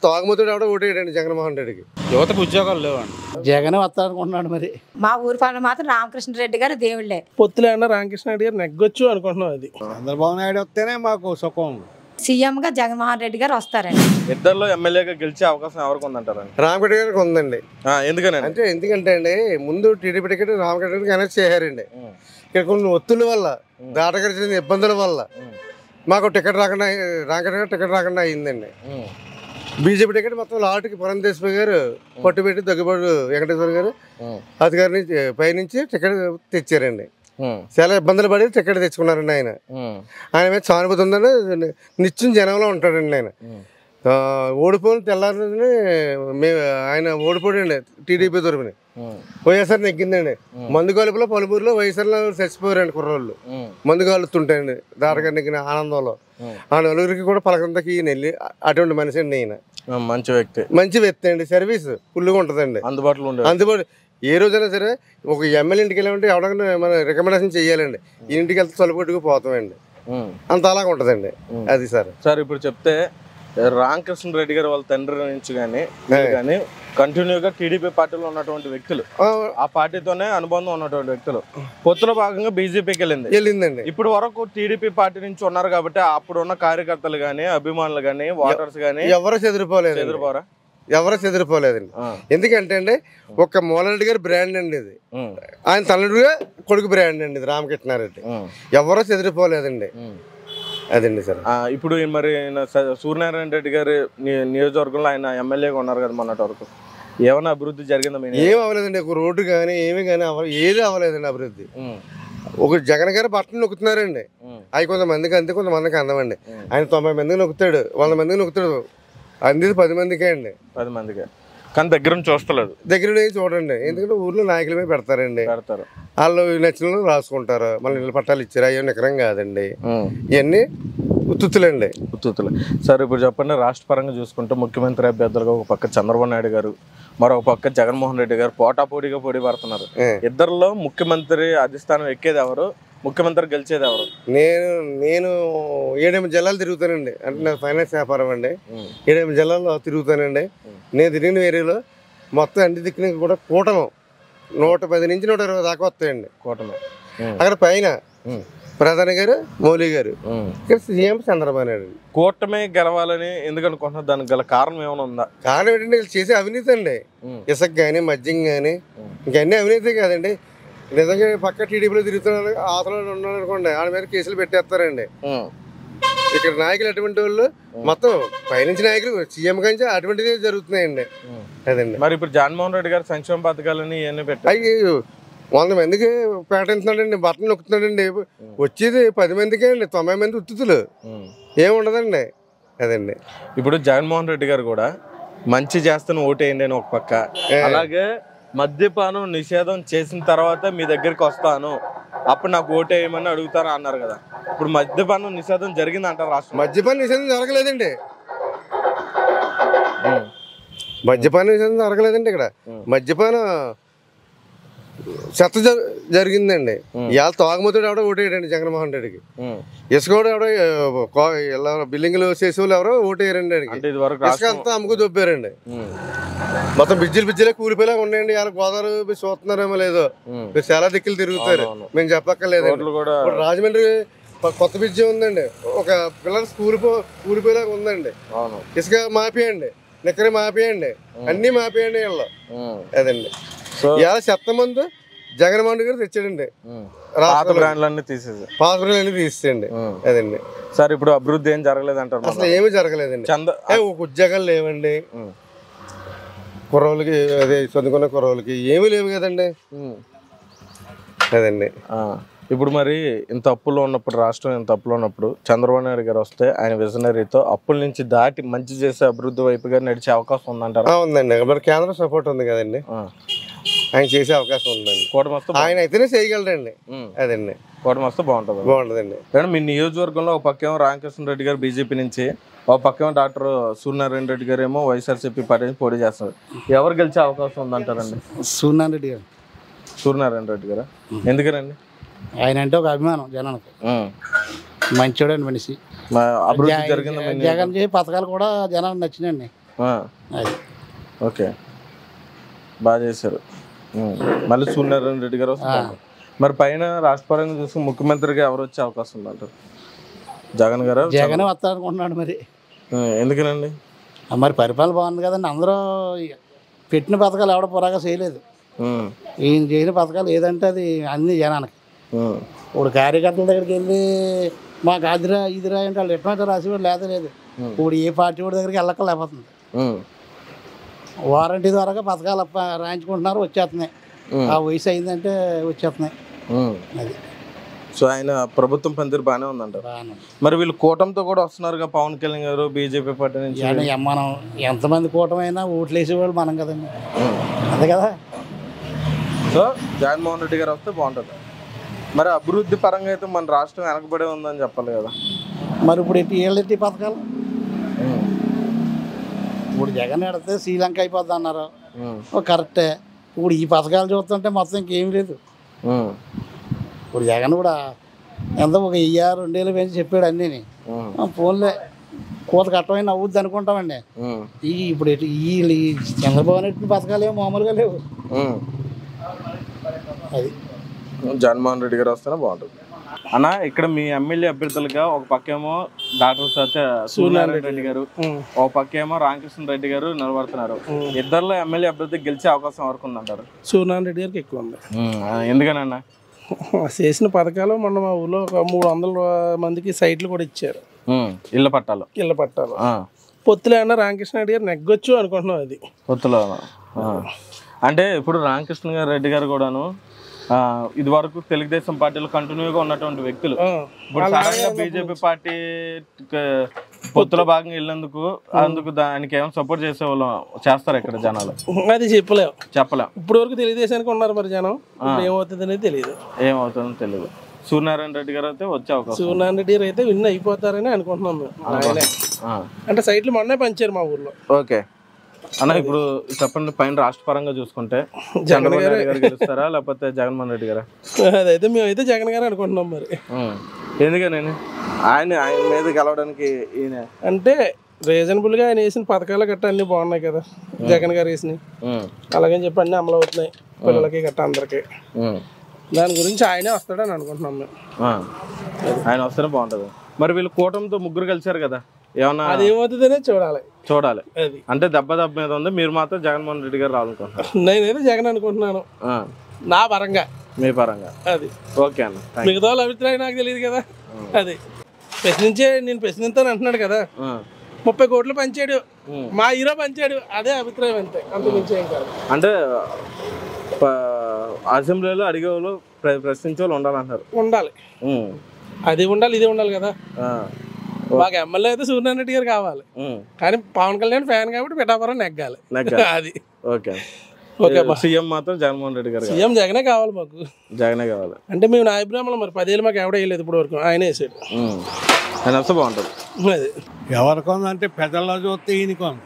తాగుమతుడు ఎవడో ఓటేయడండి జగన్మోహన్ రెడ్డికి. యువతకు ఉద్యోగాలు లేవండి. జగన్ వస్తారనుకుంటున్నాడు. మరి మా ఊరి పనులు మాత్రం రామకృష్ణారెడ్డి గారు దేవుళ్ళే. పొత్తులేనా రామకృష్ణారెడ్డి గారు నెగ్గొచ్చు అనుకుంటున్నాం. అది చంద్రబాబు నాయుడు వస్తేనే మాకు సుఖం. సీఎం గా జగన్మోహన్ రెడ్డి గారు వస్తారండి. ఇద్దరులో ఎమ్మెల్యేగా గెలిచే అవకాశం ఎవరికి ఉందంటారండి? రామగడ్డ గారికి ఉందండి. ఎందుకంటే అండి ముందు టీడీపీ టికెట్ రామగడ్డ గారికి అనౌన్స్ చేశారండి. ఇక్కడ కొన్ని ఒత్తుల వల్ల దాటగడిచిన ఇబ్బందుల వల్ల మాకు టికెట్ రాకుండా రామగడ్డ గారు టికెట్ రాకుండా అయిందండి. బీజేపీ టికెట్ మొత్తం లాటుకి పురంధేశ్వరి గారు పట్టుబెట్టి దగ్గుబాటు వెంకటేశ్వర గారు అధికారి నుంచి పైనుంచి టికెట్ తెచ్చారండి. చాలా ఇబ్బందులు పడి టికెట్ తెచ్చుకున్నారండి. ఆయన మీద సానుభూతి ఉందని నిత్యం జనంలో ఉంటాడండి. ఆయన ఓడిపోయిన తెల్లారని ఆయన ఓడిపోయాడండి టీడీపీ తరపున. వైఎస్ఆర్ నెగ్గిందండి. మందు కలుపులో పలువురులో వైఎస్ఆర్లో చచ్చిపోయారండి కుర్రోళ్ళు. మందు కలుపుతుంటాయండి దాటగా నెగ్గిన ఆనందంలో. ఆ నలుగురికి కూడా పలకంతకి ఈయన వెళ్ళి అటువంటి మనిషి అండి. ఈయన మంచి వ్యక్తి అండి. సర్వీస్ ఫుల్గా ఉంటుందండి, అందుబాటు ఏ రోజైనా సరే. ఒక ఎమ్మెల్యే ఇంటికి వెళ్ళామంటే ఎవడన్నా మనం రికమెండేషన్ చెయ్యాలండి. ఈ ఇంటికి వెళ్తే తొలగొట్టుకు పోతామండి. అంత అలాగ ఉంటుందండి. అది సార్ ఇప్పుడు చెప్తే రామకృష్ణారెడ్డి గారు వాళ్ళ తండ్రి నుంచి కానీ కంటిన్యూగా టీడీపీ పార్టీలో ఉన్నటువంటి వ్యక్తులు, ఆ పార్టీతోనే అనుబంధం ఉన్నటువంటి వ్యక్తులు పొత్తులో భాగంగా బీజేపీకి వెళ్ళిందండి. ఇప్పుడు వరకు టీడీపీ పార్టీ నుంచి ఉన్నారు కాబట్టి అప్పుడు ఉన్న కార్యకర్తలు గానీ అభిమానులు గానీ ఓటర్స్ గానీ ఎవరు చెదిరిపోలేదండి. ఎందుకంటే అండి ఒక మూలరెడ్డి గారి బ్రాండ్ అండి ఇది. ఆయన తల్లుడుగా కొడుకు బ్రాండ్ అండి ఇది రామకృష్ణారెడ్డి. ఎవరో చెదిరిపోలేదండి. అదండి సార్. ఇప్పుడు మరి సూర్యనారాయణ రెడ్డి గారి నియోజకవర్గంలో ఆయన ఎమ్మెల్యేగా ఉన్నారు కదా మొన్నటి వరకు. ఏమైనా అభివృద్ధి జరిగిందా? ఏం అవ్వలేదండి. ఒక రోడ్డు కానీ ఏమి కానీ ఏది అవ్వలేదండి అభివృద్ధి. ఒక జగన్ గారు బట్టలు నొక్కుతున్నారండి. అవి కొంతమందికి అంతే, కొంతమందికి అందమండి. ఆయన 90 మందికి నొక్కుతాడు, 100 మందికి నొక్కుతాడు. అంది 10 మందికే అండి. 10 మందికే కానీ దగ్గర నుంచి చూస్తలేదు. దగ్గర చూడండి. ఎందుకంటే ఊర్లో నాయకుల మీద పెడతారు. వాళ్ళు నచ్చిన రాసుకుంటారు. మళ్ళీ ఇళ్ళ పట్టాలు ఇచ్చారు. అయ్యో నికరం కాదండి. ఇవన్నీ ఉత్తుతులండి. సార్ ఇప్పుడు చెప్పండి, రాష్ట్ర పరంగా చూసుకుంటే ముఖ్యమంత్రి అభ్యర్థులుగా ఒక పక్క చంద్రబాబు నాయుడు గారు, మరొక పక్క జగన్మోహన్ రెడ్డి గారు పోటాపోటీగా పోటీ పడుతున్నారు. ఇద్దరిలో ముఖ్యమంత్రి అధిష్టానం ఎక్కేది ఎవరు, ముఖ్యమంత్రి గెలిచేది ఎవరు? నేను 7 జిల్లాలు తిరుగుతానండి. అంటే నాకు ఫైనాన్స్ వ్యాపారం అండి. 7 జిల్లాల్లో తిరుగుతానండి. నేను తిరిగిన ఏరియాలో మొత్తం అన్ని దిక్కున కూడా కూటమి 110 నుంచి 120 దాకా వస్తాయండి. కూటమి అక్కడ పైన ప్రధాని గారు, మౌలి గారు, ఇక్కడ సీఎం చంద్రబాబు నాయుడు. కూటమి గెలవాలని ఎందుకు అనుకుంటున్నారు? దానికి గల కారణం ఏమైనా ఉందా? కారణం ఏంటంటే వీళ్ళు చేసే అవినీతి అండి. ఇసుక కానీ మద్యం కానీ ఇంకన్నీ అవినీతి కాదండి. నిజంగా పక్క టీడీపీలో తిరుగుతున్నారు, ఆతలో ఉన్నాడు అనుకోండి, వాళ్ళ మీద కేసులు పెట్టేస్తారండి. ఇక్కడ నాయకులు అటువంటి వాళ్ళు మొత్తం పైనుంచి నాయకులు సీఎం కానీ అటువంటిది జరుగుతున్నాయండి. అదండి. మరి ఇప్పుడు జగన్మోహన్ రెడ్డి గారు సంక్షేమ పథకాలని ఇవన్నీ పెట్టాయి. 100 మందికి ప్రకటిస్తున్నాడండి, బట్టలు నొక్కుతున్నాడండి. వచ్చేది 10 మందికే అండి. 90 మంది ఉత్తుతులు ఏముండదండి. అదండి. ఇప్పుడు జగన్మోహన్ రెడ్డి గారు కూడా మంచి చేస్తాను ఓటేయండి అని ఒక పక్క, అలాగే మద్యపానం నిషేధం చేసిన తర్వాత మీ దగ్గరికి వస్తాను అప్పుడు నాకు ఓటేయమని అడుగుతారా అన్నారు కదా. ఇప్పుడు మద్యపానం నిషేధం జరిగింది అంటారు రాష్ట్రం? మద్యపాన నిషేధం జరగలేదండి. మద్యపాన నిషేధం జరగలేదండి. ఇక్కడ మద్యపానం చెత్త జరిగిందండి. ఇవాళ తాగుమతుడు ఎవడో ఓటేయడండి జగన్మోహన్ రెడ్డికి. ఇసుక ఎవడో బిల్డింగ్లు చేసేవాళ్ళు ఎవరో ఓటేయరండి. ఇసుక అంతా అమ్ముకు దొబ్బారండి. మొత్తం బిజ్జీలే కూలిపోయేలా ఉన్నాయండి. ఇవాళ గోదావరి చూస్తున్నారేమో లేదో, మీరు చాలా దిక్కులు తిరుగుతారు, మేము చెప్పక్కర్లేదండి. ఇప్పుడు రాజమండ్రి కొత్త బ్రిడ్జి ఉందండి. ఒక పిల్లలు కూలిపోయేలాగా ఉందండి. ఇసుక మాపేయండి, నిక్కర మాపేయండి, అన్ని మాపేయండి వీళ్ళు. అదండి. ఇవాళ చెత్త మందు జగన్మోహన్ గారు తెచ్చాడండి. పాత బ్రాండ్లన్నీ తీసేయండి. అదండి. సార్ ఇప్పుడు అభివృద్ధి ఏం జరగలేదు అంటారు? అసలు ఏమీ జరగలేదండి. ఒక ఉద్యోగాలు లేవండి కుర్రోళ్ళకి, అదే చదువుకున్న కుర్రోళ్ళకి ఏమీ లేవు కదండి. అదండి. ఇప్పుడు మరి ఇంత అప్పుల్లో ఉన్నప్పుడు, రాష్ట్రం ఇంత అప్పులో ఉన్నప్పుడు చంద్రబాబు నాయుడు గారు వస్తే ఆయన విజనరీతో అప్పుల నుంచి దాటి మంచి చేసే అభివృద్ధి వైపుగా నడిచే అవకాశం ఉందంటారు? ఉందండి. మరి కేంద్ర సపోర్ట్ ఉంది కదండి, ఆయన చేసే అవకాశం ఉందండి. ఆయన అయితేనే చేయగలరండి. అదండి. కూటమి వస్తే బాగుంటుందండి. మీ నియోజకవర్గంలో ఒక పక్కేమో రామకృష్ణారెడ్డి గారు బీజేపీ నుంచి, ఒక పక్కేమో డాక్టర్ సూర్యనారాయణ రెడ్డి గారు ఏమో వైఎస్ఆర్సీపీ పార్టీ నుంచి పోటీ చేస్తారు. ఎవరు గెలిచే అవకాశం ఉందంటారండి? సూర్యనారాయణ రెడ్డి గారు. ఎందుకనండి? ఆయన అంటే ఒక అభిమానం జనానికి. మంచోడండి మనిషి. అభివృద్ధి జరిగింది. జగన్ చేసే పథకాలు కూడా జనానికి నచ్చినాయండి. అది ఓకే, బాగా చేశారు. మళ్ళీ సూర్యనారాయణ రెడ్డి గారు వస్తున్నారు. మరి పైన రాష్ట్రపరంగా చూసుకుని ముఖ్యమంత్రిగా ఎవరు వచ్చే అవకాశం ఉందంటారు? జగన్ గారు? జగనే వస్తారనుకుంటున్నాడు మరి. ఎందుకనండి? మరి పరిపాలన బాగుంది కదండి. అందరూ పెట్టిన పథకాలు ఎవడ పురాగా చేయలేదు. ఈయన చేసిన పథకాలు ఏదంటే అది అన్ని జనానికి. ఇప్పుడు కార్యకర్తల దగ్గరికి వెళ్ళి మాకు అదిరా ఇదిరా అంటే వాళ్ళు ఎట్లా రాసేవాడు లేదు. ఇప్పుడు ఏ పార్టీ వాడి దగ్గరికి వెళ్ళకలేకపోతుంది. వారంటీ ద్వారా పథకాలు రాయించుకుంటున్నారు, వచ్చేస్తున్నాయి. ఆ వయసు అయిందంటే వచ్చేస్తున్నాయి. అది సో ఆయన ప్రభుత్వం పనితీరు బాగానే ఉందంట. మరి వీళ్ళు కూటమితో కూడా వస్తున్నారు, పవన్ కళ్యాణ్ గారు బీజేపీ పార్టీ నుంచి. మనం ఎంతమంది కూటమైనా ఓట్లు వేసేవాళ్ళు మనం కదండి, అంతే కదా. సో జగన్మోహన్ రెడ్డి గారు వస్తే బాగుంటుంది. మరి అభివృద్ధి పరంగా అయితే మన రాష్ట్రం వెనకబడే ఉందని చెప్పాలి కదా. మరి ఇప్పుడు ఏళ్ళెట్టి పథకాలు ఇప్పుడు జగన్ ఎడితే శ్రీలంక అయిపోద్ది అన్నారు, కరెక్టే. ఇప్పుడు ఈ పథకాలు చూస్తుంటే మొత్తం ఇంకేం లేదు. ఇప్పుడు జగన్ కూడా ఎంత ఒక 1000-2000 పెంచి చెప్పాడు అన్నీ. ఫోన్లే కోత కట్టమైన అవుద్ది అనుకుంటామండి. ఇప్పుడు ఈ చంద్రబాబు నాయుడు పథకాలు ఏమో మామూలుగా లేవు. అది జగన్మోహన్ రెడ్డి గారు వస్తేనే బాగుంటుంది అన్న. ఇక్కడ మీ ఎమ్మెల్యే అభ్యర్థులుగా ఒక పక్కేమో డాక్టర్ సూర్యనారాయణ రెడ్డి గారు, ఒక పక్కేమో రామకృష్ణ రెడ్డి గారు నిలబడుతున్నారు. ఇద్దరులో ఎమ్మెల్యే అభ్యర్థికి గెలిచే అవకాశం వరకు ఉందంటారు? సూర్యనారాయణ రెడ్డి గారికి ఎక్కువ ఉంది. ఎందుకనన్నా? చేసిన పథకాలు మొన్న మా ఊళ్ళో ఒక 300 మందికి సైట్లు కూడా ఇచ్చారు, ఇళ్ళ పట్టాలు. పొత్తులో ఏమన్నా రామకృష్ణ రెడ్డి గారు నెగ్గొచ్చు అనుకుంటున్నాం. అది పొత్తులో అంటే ఇప్పుడు రామకృష్ణ రెడ్డి గారు కూడాను ఇది వరకు తెలుగుదేశం పార్టీలో కంటిన్యూగా ఉన్నటువంటి వ్యక్తులు ఇప్పుడు సడన్గా బీజేపీ పార్టీ పొత్తులో భాగంగా వెళ్ళినందుకు అందుకు దానికి ఏమైనా సపోర్ట్ చేసే వాళ్ళు చేస్తారు ఇక్కడ జనాలు? అది చెప్పలేం. ఇప్పుడు వరకు తెలుగుదేశానికి ఉన్నారు, మరి జనం ఏమవుతుంది అనేది తెలియదు. ఏమవుతుందో తెలియదు. సూర్యనారాయణ రెడ్డి గారు అయితే వచ్చే అవకాశం. సూర్యనారాయణ రెడ్డి గారు అయితే విన్ అయిపోతారని అనుకుంటున్నాం మేము. అంటే సైట్లు మొన్నే పంచారు మా ఊర్లో. ఓకే అన్న, ఇప్పుడు చెప్పండి, పైన రాష్ట్ర పరంగా చూసుకుంటే చంద్రబాబు నాయుడు గారు గెలుస్తారా లేకపోతే జగన్మోహన్ రెడ్డి గారా? అదైతే మేమైతే జగన్ గారు అనుకుంటున్నాం. మరి ఎందుకని ఆయన మీద గెలవడానికి ఈయన అంటే రీజనబుల్ గా ఆయన వేసిన పథకాలు గట్ట అన్ని బాగున్నాయి కదా, జగన్ గారు వేసినాయి. అలాగని చెప్పి అన్ని అమలు అవుతున్నాయి పిల్లలకి గట్ట అందరికి. దాని గురించి ఆయనే వస్తాడని అనుకుంటున్నాం మేము. ఆయన వస్తేనే బాగుంటది. మరి వీళ్ళు కూటమితో ముగ్గురు కలిసారు కదా, ఏమన్నా అది ఏమవుతుందనే చూడాలి. అది అంటే దెబ్బ మీద ఉంది. మీరు మాత్రం జగన్మోహన్ రెడ్డి గారు రావాలనుకుంటున్నారు? నేనైతే జగన్ అనుకుంటున్నాను నా పరంగా. మీ పరంగా? అది ఓకే అన్న. మిగతా వాళ్ళ అభిప్రాయం నాకు తెలియదు కదా. అది నేను ప్రశ్నిస్తాను అంటున్నాడు కదా, 30 కోట్లు పంచాడు, మా హీరో పంచాడు, అదే అభిప్రాయం అంతే, అంతకుమించి ఏం కాదు. అంటే అసెంబ్లీలో అడిగే వాళ్ళు ప్రశ్నించే వాళ్ళు ఉండాలంటారు? ఉండాలి, అది ఉండాలి, ఇది ఉండాలి కదా. మాకు ఎమ్మెల్యే అయితే సూర్యనారాయణ రెడ్డి గారు కావాలి, కానీ పవన్ కళ్యాణ్ ఫ్యాన్ కాబట్టి పిఠాపురం నెగ్గాలి. అది ఓకే. సీఎం మాత్రం జగన్మోహన్ రెడ్డి గారు? సీఎం జగనే కావాలి మాకు. జగనే కావాలి. అంటే మేము నాయబ్రాహ్మణులు, మరి 10 ఏళ్ళు మాకు ఎవడ వేయలేదు ఇప్పుడు వరకు, ఆయన వేసాడు. ఆయన వస్తే బాగుంటుంది. అది ఎవరికొందంటే పెద్దల్లో చూస్తే ఈయనకొంది.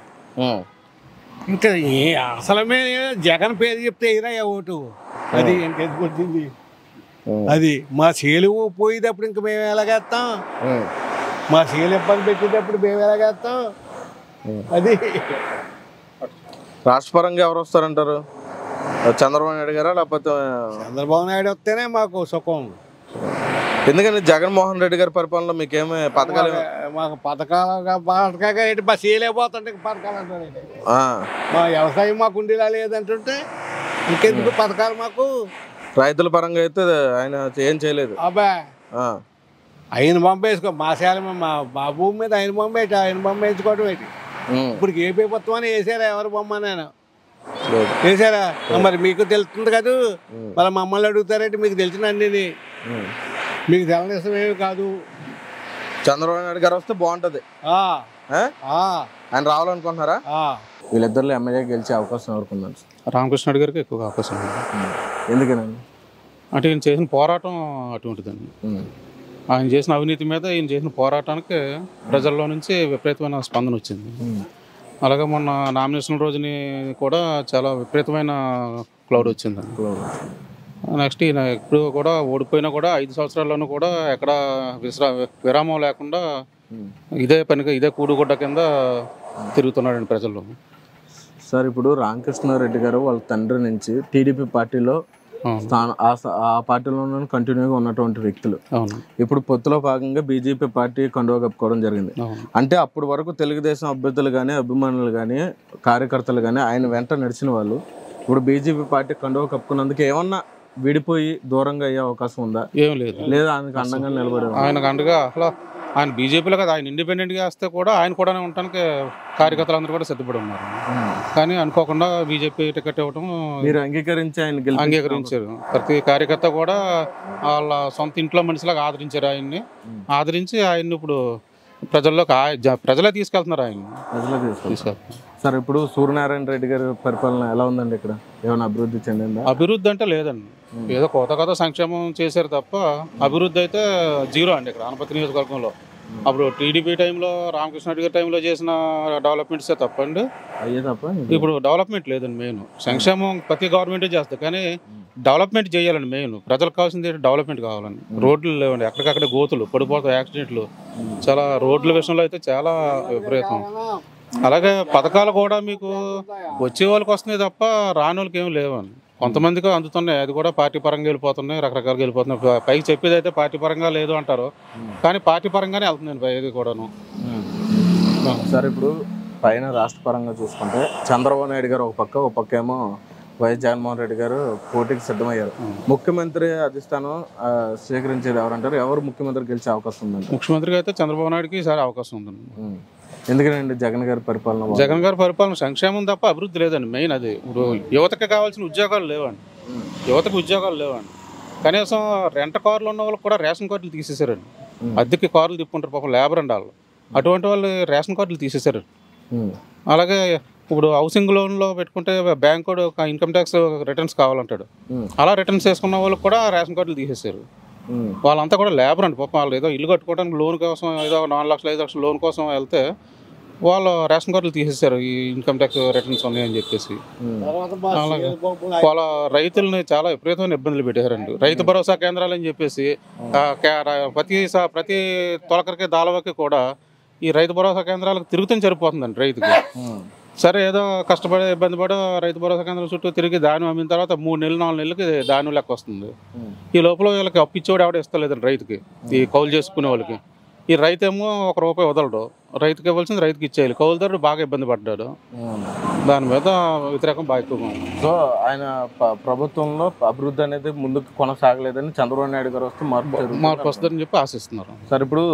ఇంకా అసలమే జగన్ పేరు చెప్తే ఇరా ఓటు. అది ఇంకెందుకు వచ్చింది? అది మా చేలు పోయేటప్పుడు ఇంక మేము ఎలాగేస్తాం, మా చేలు ఇబ్బంది పెట్టేటప్పుడు మేము ఎలాగేస్తాం. అది రాష్ట్రపరంగా ఎవరు వస్తారంటారు? చంద్రబాబు నాయుడు గారా లేకపోతే? చంద్రబాబు నాయుడు వస్తేనే మాకు సుఖం. ఎందుకని జగన్మోహన్ రెడ్డి గారి పరిపాలనలో మీకేమీ పథకాలు? మాకు పథకాలు మా చేయలేకపోతుంటే పథకాలు అంటారండి. మా వ్యవసాయం మాకు ఉండేలా లేదంటుంటే ఇంకెందుకు పథకాలు మాకు? రైతుల పరంగా అయితే ఆయన ఏం చేయలేదు. అబ్బా ఆయన పంపేసుకో, మా శాల మా భూమి మీద ఆయన బొమ్మ వేసుకోవడం ఏంటి? ఇప్పుడు ఏ ప్రభుత్వం అని వేసారా? ఎవరు బొమ్మ నేను వేసారా? మరి మీకు తెలుస్తుంది కదా, మళ్ళీ మమ్మల్ని అడుగుతారంటే మీకు తెలిసిన అన్ని మీకు తెలనిష్టం ఏమి కాదు. చంద్రబాబు నాయుడు గారు వస్తే బాగుంటది. ఆయన రావాలనుకుంటున్నారా? వీళ్ళిద్దరిలో ఎమ్మెల్యే గెలిచే అవకాశం ఎవరికి ఉందండి? రామకృష్ణ రెడ్డి గారికి ఎక్కువ అవకాశం ఉంది. ఎందుకనండి? అంటే ఈయన చేసిన పోరాటం అటువంటిదండి. ఆయన చేసిన అవినీతి మీద ఈయన చేసిన పోరాటానికి ప్రజల్లో నుంచి విపరీతమైన స్పందన వచ్చింది. అలాగే మొన్న నామినేషన్ రోజుని కూడా చాలా విపరీతమైన క్లౌడ్ వచ్చిందండి. నెక్స్ట్ ఈయన ఇప్పుడు కూడా ఓడిపోయినా కూడా 5 సంవత్సరాల్లోనూ కూడా ఎక్కడ విరామం లేకుండా ఇదే పనిగా ఇదే కూడుగుడ్డ కింద తిరుగుతున్నాడండి ప్రజల్లో. సార్ ఇప్పుడు రామకృష్ణారెడ్డి గారు వాళ్ళ తండ్రి నుంచి టీడీపీ పార్టీలో ఆ పార్టీలో కంటిన్యూగా ఉన్నటువంటి వ్యక్తులు ఇప్పుడు పొత్తులో భాగంగా బీజేపీ పార్టీ కండువా కప్పుకోవడం జరిగింది. అంటే అప్పటి వరకు తెలుగుదేశం అభ్యర్థులు కానీ అభిమానులు కానీ కార్యకర్తలు కానీ ఆయన వెంట నడిచిన వాళ్ళు ఇప్పుడు బీజేపీ పార్టీ కండువా కప్పుకున్నందుకు ఏమన్నా విడిపోయి దూరంగా అయ్యే అవకాశం ఉందా? ఏం లేదు. లేదా ఆయనకు అండంగా నిలబడే ఆయనకు అండగా అసలు ఆయన బీజేపీలో కదా, ఆయన ఇండిపెండెంట్గా వస్తే కూడా ఆయన కూడా ఉండటానికి కార్యకర్తలు అందరూ కూడా సిద్ధపడి ఉన్నారు. కానీ అనుకోకుండా బీజేపీ టికెట్ ఇవ్వడం మీరు అంగీకరించి ఆయన అంగీకరించారు. ప్రతి కార్యకర్త కూడా వాళ్ళ సొంత ఇంట్లో మనిషిలాగా ఆదరించారు ఆయన్ని. ఆదరించి ఆయన్ని ఇప్పుడు ప్రజలే తీసుకెళ్తున్నారు. ఆయన్ని ప్రజలే తీసుకెళ్తున్నారు. సార్ ఇప్పుడు సూర్యనారాయణ రెడ్డి గారి పరిపాలన ఎలా ఉందండి? ఇక్కడ ఏమైనా అభివృద్ధి చెందిందా? అభివృద్ధి అంటే లేదండి. ఏదో కొత్త సంక్షేమం చేశారు తప్ప అభివృద్ధి అయితే జీరో అండి ఇక్కడ ఆనపత్తి నియోజకవర్గంలో. అప్పుడు టీడీపీ టైంలో రామకృష్ణారెడ్డి గారి టైంలో చేసిన డెవలప్మెంట్సే తప్పండి. అయ్యే తప్ప ఇప్పుడు డెవలప్మెంట్ లేదండి. మెయిన్ సంక్షేమం ప్రతి గవర్నమెంటే చేస్తుంది, కానీ డెవలప్మెంట్ చేయాలండి. మెయిన్ ప్రజలకు కావాల్సింది డెవలప్మెంట్ కావాలండి. రోడ్లు లేవండి, ఎక్కడికక్కడ గోతులు పడిపోతాయి, యాక్సిడెంట్లు చాలా. రోడ్ల విషయంలో అయితే చాలా విపరీతం. అలాగే పథకాలు కూడా మీకు వచ్చే వాళ్ళకి వస్తున్నాయి తప్ప రాని వాళ్ళకి ఏమి లేవండి. కొంతమందికి అందుతున్నాయి, అది కూడా పార్టీ పరంగా వెళ్ళిపోతున్నాయి, రకరకాలుగా వెళ్ళిపోతున్నాయి. పైకి చెప్పేది అయితే పార్టీ పరంగా లేదు అంటారు, కానీ పార్టీ పరంగానే వెళ్తుందండి పైకి కూడాను. సార్ ఇప్పుడు పైన రాష్ట్ర పరంగా చూసుకుంటే చంద్రబాబు నాయుడు గారు ఒక పక్క ఏమో వైఎస్ జగన్మోహన్ రెడ్డి గారు పోటీకి సిద్ధమయ్యారు. ముఖ్యమంత్రి అధిష్టానం స్వీకరించేది ఎవరంటారు? ఎవరు ముఖ్యమంత్రి గెలిచే అవకాశం ఉందండి? ముఖ్యమంత్రిగా అయితే చంద్రబాబు నాయుడుకి ఈసారి అవకాశం ఉందండి. ఎందుకంటే జగన్ గారి పరిపాలన సంక్షేమం తప్ప అభివృద్ధి లేదండి. మెయిన్ అది. ఇప్పుడు యువతకి కావాల్సిన ఉద్యోగాలు లేవండి. యువతకు ఉద్యోగాలు లేవండి. కనీసం రెంట్ కార్లు ఉన్న వాళ్ళకి కూడా రేషన్ కార్డులు తీసేసారండి. అద్దెకి కార్లు తిప్పుకుంటారు పాపం, లేబర్ అండి వాళ్ళు. అటువంటి వాళ్ళు రేషన్ కార్డులు తీసేసారు. అలాగే ఇప్పుడు హౌసింగ్ లోన్లో పెట్టుకుంటే బ్యాంక్ కూడా ఇన్కమ్ ట్యాక్స్ రిటర్న్స్ కావాలంటాడు. అలా రిటర్న్స్ వేసుకున్న వాళ్ళకి కూడా రేషన్ కార్డులు తీసేసారు. వాళ్ళంతా కూడా లేబర్ అండి పాపం. వాళ్ళు ఏదో ఇల్లు కట్టుకోవడానికి లోన్ కోసం ఏదో 4 లక్షలు 5 లక్షలు లోన్ కోసం వెళ్తే వాళ్ళు రేషన్ కార్డులు తీసేసారు, ఈ ఇన్కమ్ ట్యాక్స్ రిటర్న్స్ ఉన్నాయని చెప్పేసి. అలాగే వాళ్ళ రైతులని చాలా విపరీతమైన ఇబ్బందులు పెట్టారండి. రైతు భరోసా కేంద్రాలు అని చెప్పేసి ప్రతి తొలకరికి దాలవకి కూడా ఈ రైతు భరోసా కేంద్రాలకు తిరుగుతూ సరిపోతుందండి రైతుకి. సరే ఏదో కష్టపడి ఇబ్బంది పడి రైతు భరోసా కేంద్రం చుట్టూ తిరిగి ధాన్యం అమ్మిన తర్వాత 3 నెలలు 4 నెలలకి ధాన్యం లెక్క వస్తుంది. ఈ లోపల వీళ్ళకి అప్పిచ్చేవాడు ఎవడ ఇస్తలేదండి రైతుకి, ఈ కౌలు చేసుకునే వాళ్ళకి. ఈ రైతు ఏమో ₹1 వదలడు, రైతుకి ఇవ్వాల్సింది రైతుకి ఇచ్చేయాలి. కౌలుదారుడు బాగా ఇబ్బంది పడ్డాడు. దాని మీద వ్యతిరేకం బాగా ఎక్కువగా ఉంది. సో ఆయన ప్రభుత్వంలో అభివృద్ధి అనేది ముందుకు కొనసాగలేదని చంద్రబాబు నాయుడు గారు వస్తే మార్పు వస్తుందని చెప్పి ఆశిస్తున్నారు. సార్ ఇప్పుడు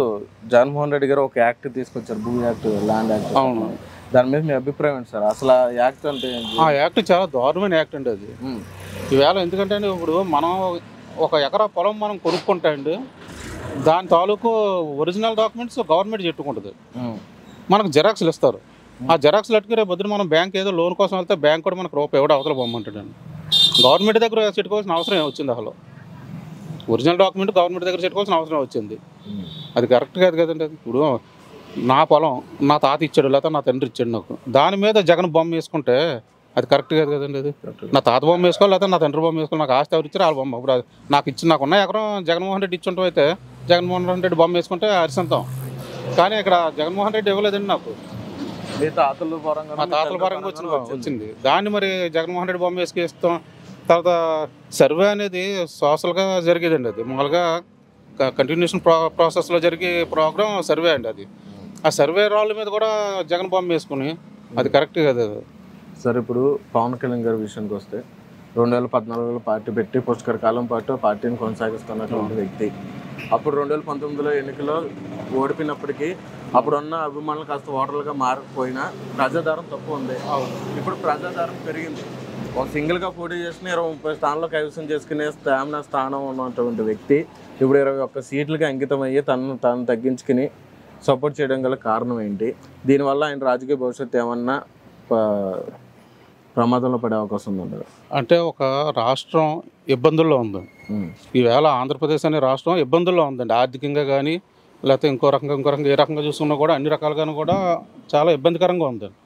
జగన్మోహన్ రెడ్డి గారు ఒక యాక్ట్ తీసుకొచ్చారు, భూ యాక్ట్, ల్యాండ్ యాక్ట్. అవును, దాని మీద మీ అభిప్రాయం ఏంటి సార్? అసలు ఆ యాక్ట్ అంటే ఆ యాక్ట్ చాలా దారుణమైన యాక్ట్ అండి అది. ఈవేళ ఎందుకంటే ఇప్పుడు మనం 1 ఎకరా పొలం మనం కొనుక్కుంటా అండి, దాని తాలూకు ఒరిజినల్ డాక్యుమెంట్స్ గవర్నమెంట్ చెట్టుకుంటుంది. మనకు జిరాక్స్లు ఇస్తారు. ఆ జిరాక్స్లు అట్టుకు రేపు పొద్దున మనం బ్యాంక్ ఏదో లోన్ కోసం వెళ్తే బ్యాంక్ కూడా మనకు ₹1 ఎవడో అవతల పొమ్మంటాడండి. గవర్నమెంట్ దగ్గర చెట్టుకోవాల్సిన అవసరం వచ్చింది. అసలు ఒరిజినల్ డాక్యుమెంట్ గవర్నమెంట్ దగ్గర చెట్టుకోవాల్సిన అవసరం వచ్చింది. అది కరెక్ట్ కాదు కదండి. అది ఇప్పుడు నా పొలం నా తాత ఇచ్చాడు, లేకపోతే నా తండ్రి ఇచ్చాడు నాకు, దాని మీద జగన్ బొమ్మ వేసుకుంటే అది కరెక్ట్ కాదు కదండి. అది నా తాత బొమ్మ వేసుకోవాలి, లేకపోతే నా తండ్రి బొమ్మ వేసుకోవాలి. నాకు ఆస్తి ఎవరు ఇచ్చారు వాళ్ళ బొమ్మ. ఇప్పుడు నాకున్న ఎకరం జగన్మోహన్ రెడ్డి ఇచ్చుంటాం, అయితే జగన్మోహన్ రెడ్డి బొమ్మ వేసుకుంటే అరిసంతాం. కానీ ఇక్కడ జగన్మోహన్ రెడ్డి ఇవ్వలేదండి నాకు. మా తాతల పరంగా వచ్చింది. దాన్ని మరి జగన్మోహన్ రెడ్డి బొమ్మ వేసుకేస్తాం. తర్వాత సర్వే అనేది సోషల్గా జరిగేదండి. అది మామూలుగా కంటిన్యూషన్ ప్రాసెస్లో జరిగే ప్రోగ్రామ్ సర్వే అండి. అది ఆ సర్వే రాళ్ళ మీద కూడా జగన్ బొమ్మ వేసుకుని అది కరెక్ట్ కదా సార్. ఇప్పుడు పవన్ కళ్యాణ్ గారి విషయానికి వస్తే 2014లో పార్టీ పెట్టి పుష్కర కాలం పాటు పార్టీని కొనసాగిస్తున్నటువంటి వ్యక్తి. అప్పుడు 2019లో ఎన్నికల్లో ఓడిపోయినప్పటికీ అప్పుడున్న అభిమానులు కాస్త ఓటర్లుగా మారకపోయినా ప్రజాదరణ తక్కువ ఉంది. ఇప్పుడు ప్రజాదరణ పెరిగింది. ఒక సింగిల్గా పోటీ చేసిన 20-30 స్థానాల్లో కైవసం చేసుకునే స్థానం ఉన్నటువంటి వ్యక్తి ఇప్పుడు 21 సీట్లకి అంకితం అయ్యి తను తగ్గించుకుని సపోర్ట్ చేయడం గల కారణం ఏంటి? దీనివల్ల ఆయన రాజకీయ భవిష్యత్తు ఏమన్నా ప్రమాదంలో పడే అవకాశం ఉందంటారు? అంటే ఒక రాష్ట్రం ఇబ్బందుల్లో ఉంది. ఈవేళ ఆంధ్రప్రదేశ్ అనే రాష్ట్రం ఇబ్బందుల్లో ఉందండి. ఆర్థికంగా కానీ లేకపోతే ఇంకో రకంగా ఏ రకంగా చూసుకున్నా కూడా అన్ని రకాలుగాను కూడా చాలా ఇబ్బందికరంగా ఉందండి.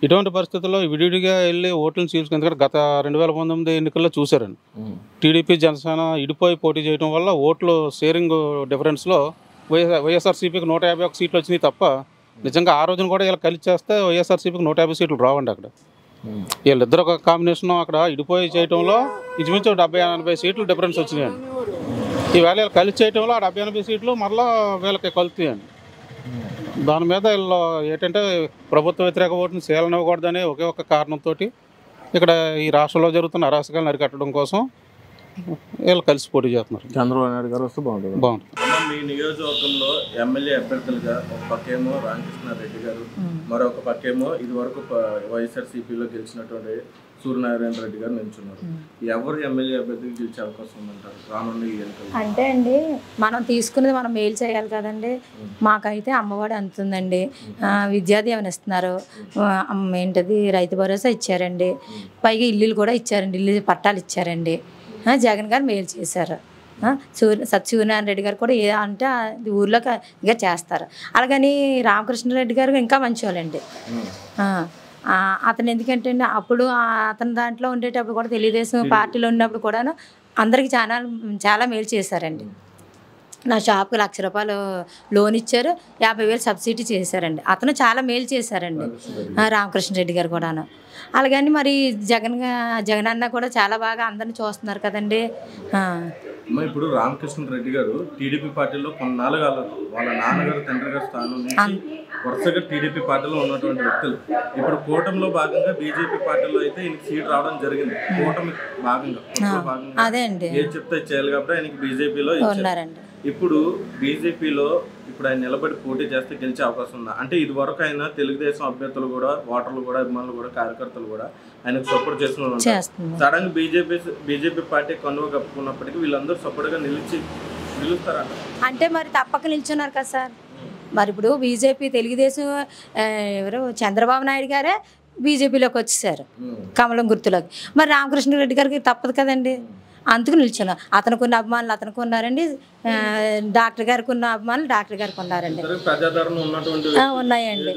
ఇటువంటి పరిస్థితుల్లో విడివిడిగా వెళ్ళి ఓట్లను చీల్చుకుని, ఎందుకంటే గత 2019 ఎన్నికల్లో చూశారండి, టీడీపీ జనసేన ఇడిపోయి పోటీ చేయడం వల్ల ఓట్లు షేరింగ్ డిఫరెన్స్లో వైఎస్ఆర్సీపీకి 151 సీట్లు వచ్చినాయి తప్ప నిజంగా ఆ రోజున కూడా వీళ్ళు కలిసి చేస్తే వైఎస్ఆర్సీపీకి 150 సీట్లు రావండి అక్కడ. వీళ్ళిద్దరు ఒక కాంబినేషన్ అక్కడ ఇడిపోయి చేయడంలో ఇంచుమించు 70-80 సీట్లు డిఫరెన్స్ వచ్చినాయండి. ఈవేళ వీళ్ళు కలిసి చేయడంలో ఆ 70-80 సీట్లు మరలా వీళ్ళకి కలుతాయండి. దాని మీద వీళ్ళు ఏంటంటే ప్రభుత్వ వ్యతిరేక ఓటుని సేలనివ్వకూడదనే ఒకే ఒక కారణంతో ఇక్కడ ఈ రాష్ట్రంలో జరుగుతున్న అరాచకాలను అరికట్టడం కోసం వీళ్ళు కలిసి పోటీ చేస్తున్నారు. చంద్రబాబు నాయుడు గారు వస్తే బాగుంటుంది. బాగుంటుంది. మీ నియోజకవర్గంలో ఎమ్మెల్యే అభ్యర్థులుగా ఒక పక్కేమో రామకృష్ణారెడ్డి గారు, మరొక పక్కేమో ఇది వరకు వైఎస్ఆర్సీపీలో గెలిచినటువంటి సూర్యనారాయణ రెడ్డి గారు నిల్చున్నారు. ఎవరు ఎమ్మెల్యే అభ్యర్థికి గెలిచే అవకాశం ఉందంటారు రానున్న ఎన్నికలు? అంటే అండి మనం తీసుకున్నది మనం మేలు చేయాలి కదండి. మాకైతే అమ్మఒడి అందుతుందండి, విద్యాదీవెన ఇస్తున్నారు, ఏంటది రైతు భరోసా ఇచ్చారండి, పైగా ఇల్లులు కూడా ఇచ్చారండి, ఇల్లు పట్టాలు ఇచ్చారండి. జగన్ గారు మేలు చేశారు. సత్యనారాయణ రెడ్డి గారు కూడా అంటే ఊర్లోకి ఇక చేస్తారు. అలాగని రామకృష్ణారెడ్డి గారు ఇంకా మంచివాళ్ళండి. అతను ఎందుకంటే అప్పుడు అతని దాంట్లో ఉండేటప్పుడు కూడా తెలుగుదేశం పార్టీలో ఉన్నప్పుడు కూడాను అందరికి చాలా మేలు చేశారండి. నా షాప్కి 1,00,000 రూపాయలు లోన్ ఇచ్చారు, 50,000 సబ్సిడీ చేశారండి. అతను చాలా మేలు చేశారండి రామకృష్ణారెడ్డి గారు కూడాను. అలాగని మరి జగన్ అన్న కూడా చాలా బాగా అందరిని చూస్తున్నారు కదండి. ఇప్పుడు రామకృష్ణారెడ్డి గారు టీడీపీ పార్టీలో కొన్నాళ్ళుగా వాళ్ళ నాన్నగారు తండ్రి గారి స్థానం నుంచి వరుసగా టీడీపీ పార్టీలో ఉన్నటువంటి వ్యక్తులు ఇప్పుడు కూటమిలో భాగంగా బీజేపీ పార్టీలో అయితే ఈయనకి సీట్ రావడం జరిగింది. కూటమి భాగంగా అదే అండి ఏం చెప్తే చేయాలి కాబట్టి ఆయనకి బీజేపీలో ఇచ్చారండి. ఇప్పుడు బీజేపీలో ఇప్పుడు ఆయన నిలబడి పోటీ చేస్తే గెలిచే అవకాశం ఉందా? అంటే ఇది వరకు ఆయన తెలుగుదేశం అభ్యర్థులు కూడా, ఓటర్లు కూడా, అభిమానులు కూడా, కార్యకర్తలు కూడా ఆయనకు సపోర్ట్ చేస్తున్నారు. సడన్ బీజేపీ పార్టీ కన్నువ కప్పుకున్నప్పటికీ వీళ్ళందరూ సపోర్ట్గా నిలుస్తారంట. అంటే మరి తప్పక నిల్చున్నారు కదా సార్. మరి ఇప్పుడు బీజేపీ తెలుగుదేశం ఎవరు చంద్రబాబు నాయుడు గారే బీజేపీలోకి వచ్చేసారు కమలం గుర్తులోకి. మరి రామకృష్ణారెడ్డి గారికి తప్పదు కదండి, అందుకు నిల్చున్నాం. అతనికి ఉన్న అభిమానులు అతనికి ఉన్నారండి, డాక్టర్ గారికి ఉన్న అభిమానులు డాక్టర్ గారికి ఉన్నారండి, ఉన్నాయండి.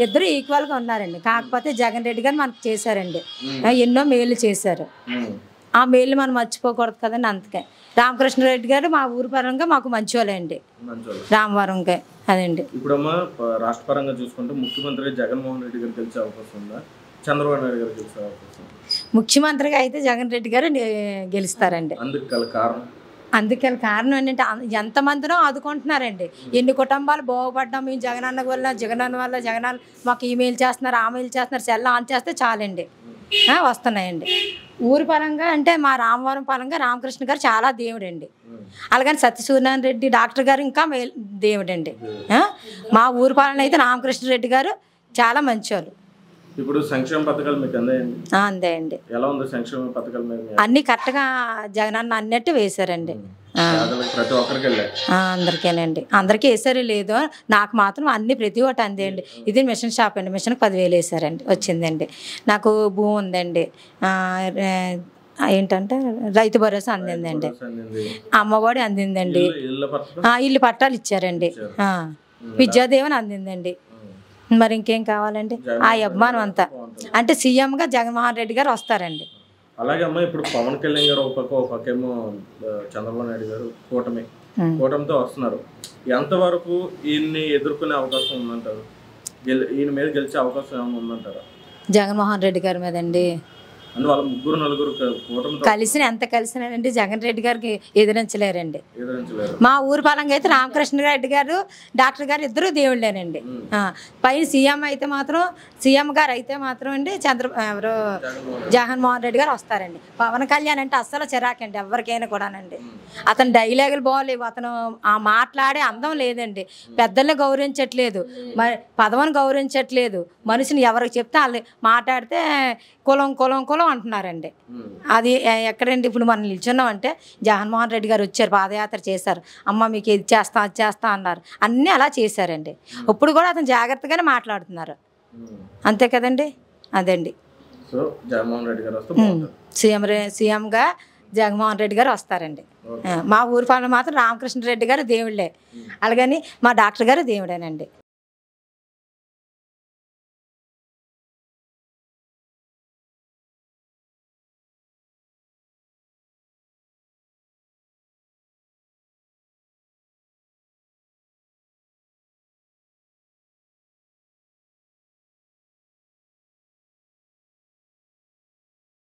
ఇద్దరు ఈక్వల్గా ఉన్నారండి. కాకపోతే జగన్ రెడ్డి గారు మనకు చేశారండి, ఎన్నో మేలు చేశారు. ఆ మేలు మనం మర్చిపోకూడదు కదండి. అందుకే రామకృష్ణారెడ్డి గారు మా ఊరు పరంగా మాకు మంచివాళ్ళండి, రామవరంగా. అదండి. ఇప్పుడమ్మా రాష్ట్ర పరంగా చూసుకుంటే ముఖ్యమంత్రి జగన్మోహన్ రెడ్డి గారు గెలిచే అవకాశం ఉందా, చంద్రబాబు నాయుడు గారు గెలిచే అవకాశం? ముఖ్యమంత్రిగా అయితే జగన్ రెడ్డి గారు గెలుస్తారండి. అందుకే కారణం ఏంటంటే ఎంతమందినో ఆదుకుంటున్నారండి. ఎన్ని కుటుంబాలు బాగుపడ్డాం మేము జగనన్న వల్ల, జగనన్న మాకు ఈమెయిల్ చేస్తున్నారు, ఆమెయిల్ చేస్తున్నారు, సెల్ ఆన్ చేస్తే చాలండి వస్తున్నాయండి. ఊరి పరంగా అంటే మా రామవరం పరంగా రామకృష్ణ గారు చాలా దేవుడండి. అలాగని సత్యసూర్యనారాయణ రెడ్డి డాక్టర్ గారు ఇంకా దేవుడండి. మా ఊరి పాలన అయితే రామకృష్ణారెడ్డి గారు చాలా మంచివాళ్ళు. ఇప్పుడు సంక్షేమ పథకాలు మీకు అందాయండి? అందాయండి. ఎలా ఉంది సంక్షేమ పథకాలు? అన్ని కరెక్ట్గా జగనన్న అన్నట్టు వేశారండి. ప్రతి ఒక్కరికి అందరికేనండి, అందరికీ వేసారు లేదో, నాకు మాత్రం అన్ని ప్రతి ఒక్కటి అందేయండి. ఇది మిషన్ షాప్ అండి, మిషన్కి 10,000 వేసారండి, వచ్చిందండి. నాకు భూమి ఉందండి, ఏంటంటే రైతు భరోసా అందిందండి, అమ్మఒడి అందిందండి, ఇల్లు పట్టాలు ఇచ్చారండి, విద్యాదీవెన అందిందండి. మరి ఇంకేం కావాలండి? ఆ అభిమానం అంతా అంటే సీఎంగా జగన్మోహన్ రెడ్డి గారు వస్తారండి. అలాగే అమ్మా ఇప్పుడు పవన్ కళ్యాణ్ గారు ఒక పక్కేమో చంద్రబాబు నాయుడు గారు కూటమితో వస్తున్నారు. ఎంతవరకు ఈయన్ని ఎదుర్కొనే అవకాశం ఉందంటారు? ఈయన మీద గెలిచే అవకాశం ఏమైనా ఉందంటారా? జగన్మోహన్ రెడ్డి గారి మీద అండి వాళ్ళ ముగ్గురు నలుగురు ఎంత కలిసినారండి జగన్ రెడ్డి గారికి ఎదిరించలేరండి. మా ఊరు పరంగా అయితే రామకృష్ణారెడ్డి గారు డాక్టర్ గారు ఇద్దరు దేవుళ్ళేనండి. పైన సీఎం గారు అయితే మాత్రం అండి జగన్మోహన్ రెడ్డి గారు వస్తారండి. పవన్ కళ్యాణ్ అంటే అస్సలు చిరాకండి ఎవరికైనా కూడానండి. అతను డైలాగులు బాగోలేవు, అతను మాట్లాడే అందం లేదండి, పెద్దల్ని గౌరవించట్లేదు, మరి పదవిని గౌరవించట్లేదు, మనిషిని ఎవరికి చెప్తే వాళ్ళు మాట్లాడితే కులం కులం కులం అంటున్నారండి. అది ఎక్కడండి? ఇప్పుడు మనం నిల్చున్నామంటే జగన్మోహన్ రెడ్డి గారు వచ్చారు, పాదయాత్ర చేశారు, అమ్మ మీకు ఇది చేస్తా అది చేస్తా అన్నారు, అన్నీ అలా చేశారండి. ఇప్పుడు కూడా అతను జాగ్రత్తగానే మాట్లాడుతున్నారు, అంతే కదండి. అదండి సీఎంగా జగన్మోహన్ రెడ్డి గారు వస్తారండి. మా ఊరి పాలన మాత్రం రామకృష్ణారెడ్డి గారు దేవుళ్ళే, అలాగని మా డాక్టర్ గారు దేవుడేనండి.